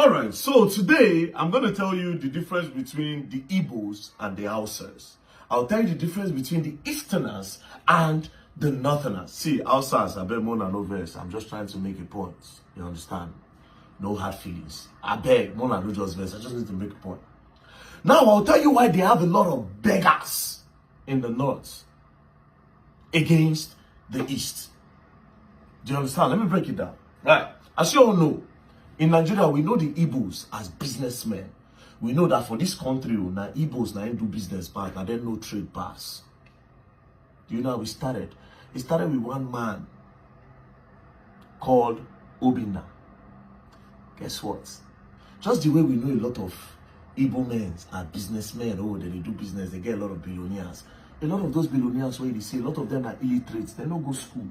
Alright, so today I'm going to tell you the difference between the Igbos and the Hausas. I'll tell you the difference between the Easterners and the Northerners. See, Hausas, I beg more than no verse. I'm just trying to make a point. You understand? No hard feelings. I beg more than no just verse. I just need to make a point. Now, I'll tell you why they have a lot of beggars in the North against the East. Do you understand? Let me break it down. Right. As you all know, in Nigeria, we know the Igbos as businessmen. We know that for this country, now Igbos now do business part, and then no trade pass. Do you know how we started? It started with one man called Obinna. Guess what? Just the way we know a lot of Igbo men are businessmen, they do business, they get a lot of billionaires. A lot of those billionaires, where they say a lot of them are illiterate, they don't go school.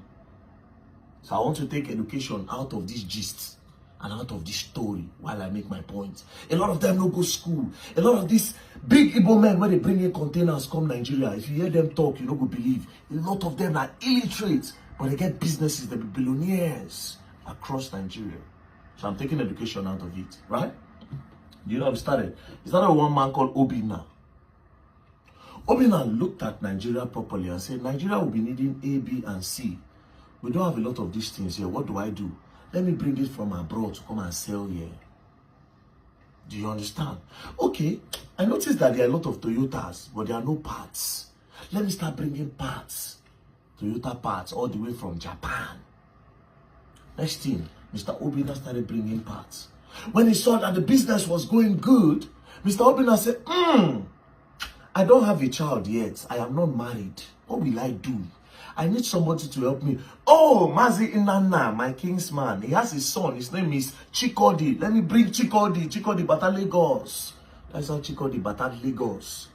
So I want to take education out of this gist and out of this story while I make my point. A lot of them don't go school. A lot of these big Igbo men, when they bring in containers come Nigeria, if you hear them talk, you don't go believe. A lot of them are illiterate, but they get businesses, they be billionaires across Nigeria. So I'm taking education out of it, right? Do you know how it started? It started with one man called Obinna. Obinna looked at Nigeria properly and said, Nigeria will be needing A, B, and C. We don't have a lot of these things here. What do? Let me bring it from abroad to come and sell here. Do you understand? Okay, I noticed that there are a lot of Toyotas, but there are no parts. Let me start bringing parts. Toyota parts all the way from Japan. Next thing, Mr. Obinna started bringing parts. When he saw that the business was going good, Mr. Obinna said, I don't have a child yet. I am not married. What will I do? I need somebody to help me. Oh, Mazi Inanna, my kingsman. He has his son. His name is Chikodi. Let me bring Chikodi. Chikodi Bata Lagos. That's how Chikodi Bata Lagos.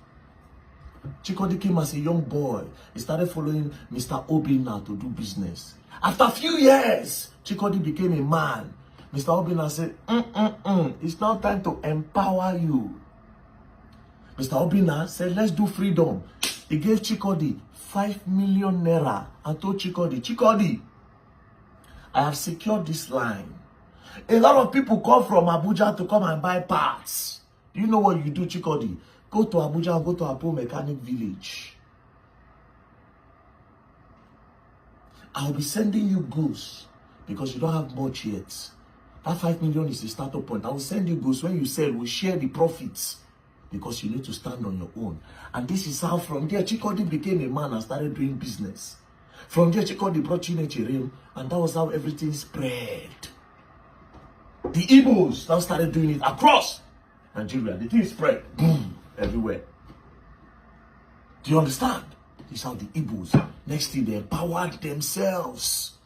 Chikodi came as a young boy. He started following Mr. Obinna to do business. After a few years, Chikodi became a man. Mr. Obinna said, it's now time to empower you. Mr. Obinna said, let's do freedom. He gave Chikodi 5 million naira and told Chikodi, I have secured this line. A lot of people come from Abuja to come and buy parts. Do you know what you do, Chikodi? Go to Abuja and go to Apo Mechanic Village. I'll be sending you goods because you don't have much yet. That 5 million is the startup point. I will send you goods. When you sell, we'll share the profits. Because you need to stand on your own. And this is how from there Chikodi became a man and started doing business. From there Chikodi brought Chinechirim, and that was how everything spread. The Igbos now started doing it across Nigeria. The thing spread, boom, everywhere. Do you understand? This is how the Igbos, next thing, they empowered themselves.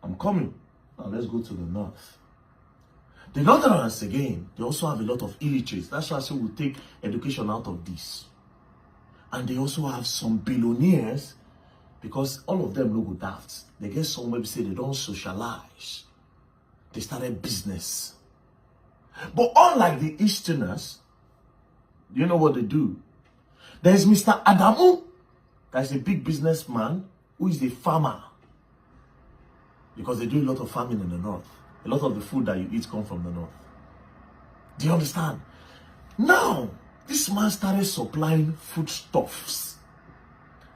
I'm coming. Now let's go to the north. The Northerners, again, they also have a lot of illiterates. That's why I say we'll take education out of this. And they also have some billionaires, because all of them no go daft. They get somewhere to say they don't socialize. They started business. But unlike the Easterners, you know what they do? There's Mr. Adamu, that's a big businessman, who is a farmer. Because they do a lot of farming in the north. A lot of the food that you eat come from the north. Do you understand? Now, this man started supplying foodstuffs.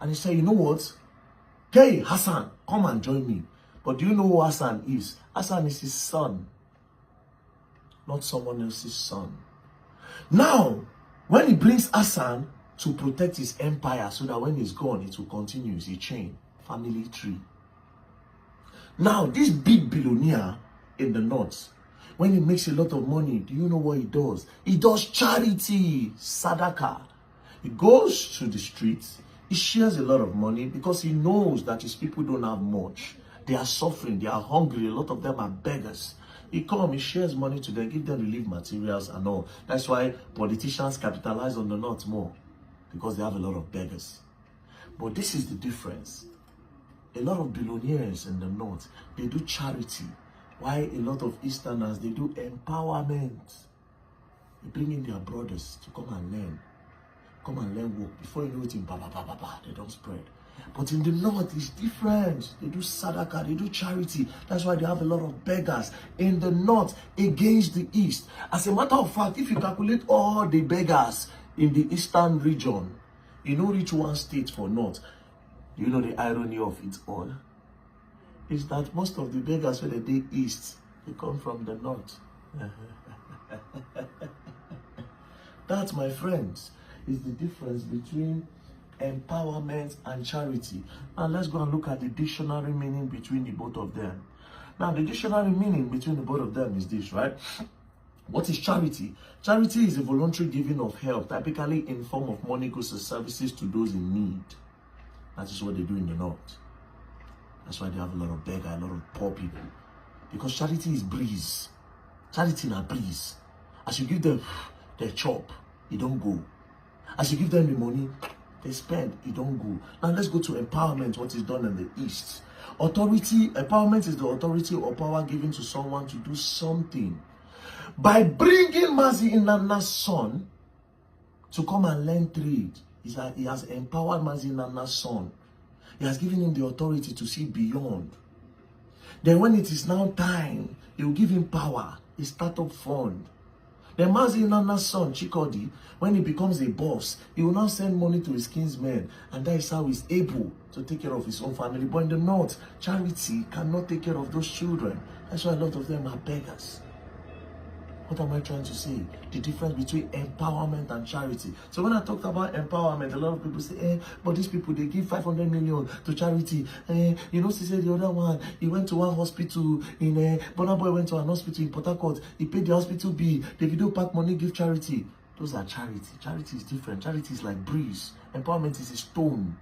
And he said, you know what? Hey, Hassan, come and join me. But do you know who Hassan is? Hassan is his son. Not someone else's son. Now, when he brings Hassan to protect his empire so that when he's gone, it will continue. It's a chain, family tree. Now, this big billionaire in the north, when he makes a lot of money, do you know what he does? He does charity, sadaka. He goes to the streets, he shares a lot of money because he knows that his people don't have much. They are suffering, they are hungry, a lot of them are beggars. He comes, he shares money to them, give them relief materials and all. That's why politicians capitalize on the north more, because they have a lot of beggars. But this is the difference. A lot of billionaires in the north, they do charity. Why a lot of Easterners, they do empowerment. They bring in their brothers to come and learn work. Before you know it, they don't spread. But in the north, it's different. They do sadaka, they do charity. That's why they have a lot of beggars in the north against the east. As a matter of fact, if you calculate all the beggars in the eastern region, you know reach one state for north. You know the irony of it all? Is that most of the beggars when they east, they come from the north. That, my friends, is the difference between empowerment and charity. Now let's go and look at the dictionary meaning between the both of them. Now the dictionary meaning between the both of them is this, right? What is charity? Charity is a voluntary giving of help, typically in form of money, goods, or services to those in need. That is what they do in the north. That's why they have a lot of beggar, a lot of poor people. Because charity is breeze. Charity na breeze. As you give them their chop, it don't go. As you give them the money, they spend, it don't go. Now let's go to empowerment, what is done in the east. Authority, empowerment is the authority or power given to someone to do something. By bringing Mazi Inanna's son to come and learn trade, he has empowered Mazi Inanna's son. He has given him the authority to see beyond. Then when it is now time, he will give him power, a startup fund. Then Mazi Inanna's son, Chikodi, when he becomes a boss, he will now send money to his kinsmen, and that is how he's able to take care of his own family. But in the north, charity cannot take care of those children. That's why a lot of them are beggars. What am I trying to say? The difference between empowerment and charity. So when I talked about empowerment, a lot of people say, but these people, they give 500 million to charity. You know, she said the other one, he went to one hospital in, Burna Boy went to an hospital in Port Harcourt. He paid the hospital bill. The video pack money, give charity. Those are charity. Charity is different. Charity is like breeze. Empowerment is a stone.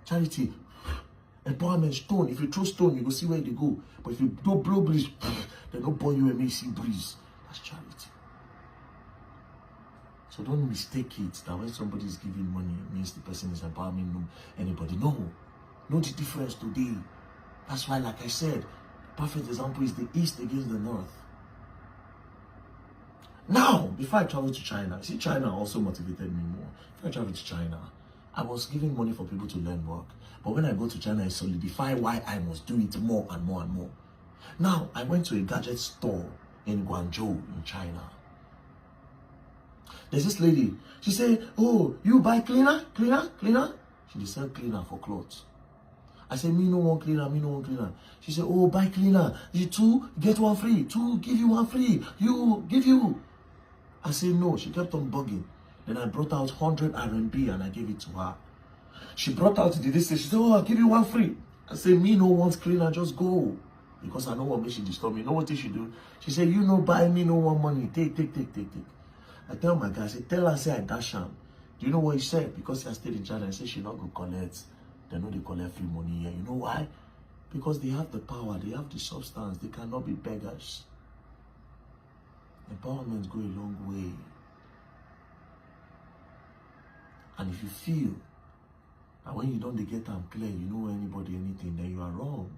Charity, empowerment, stone. If you throw stone, you go see where they go. But if you don't blow breeze, they don't burn you and make you see breeze. That's charity. So don't mistake it that when somebody is giving money, it means the person is empowering anybody. No. Know the difference today. That's why, like I said, the perfect example is the East against the North. Now, before I traveled to China, see, China also motivated me more. Before I traveled to China, I was giving money for people to learn work. But when I go to China, I solidify why I must do it more and more and more. Now, I went to a gadget store in Guangzhou in China. There's this lady. She said, oh, you buy cleaner? She dey sell cleaner for clothes. I said, me no want cleaner, me no want cleaner. She said, oh, buy cleaner. You two, get one free. Two, give you one free. You, give you. I said, no. She kept on bugging. Then I brought out 100 RMB and I gave it to her. She brought out the this. She said, oh, I'll give you one free. I said, me no want cleaner, just go. Because I know what makes she disturb me. You know what she do? She said, you no buy me no want money. Take. I tell my guy, I said, tell her, say I dash him. Do you know what he said? Because he has stayed in China, I said she not go collect. They know they collect free money here. You know why? Because they have the power, they have the substance, they cannot be beggars. Empowerment go a long way. And if you feel that when you don't get them clear, you know anybody, anything, then you are wrong.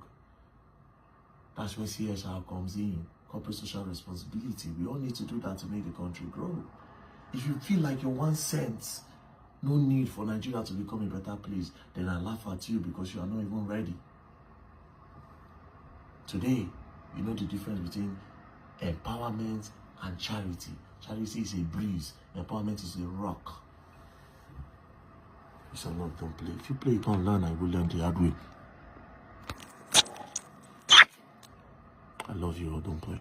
That's where CSR comes in. Corporate social responsibility. We all need to do that to make the country grow. If you feel like you're 1 cent, no need for Nigeria to become a better place, then I laugh at you because you are not even ready. Today, you know the difference between empowerment and charity. Charity is a breeze. Empowerment is a rock. It's a lot, don't play. If you play, you can't learn. I will learn the hard way. I love you all, don't play.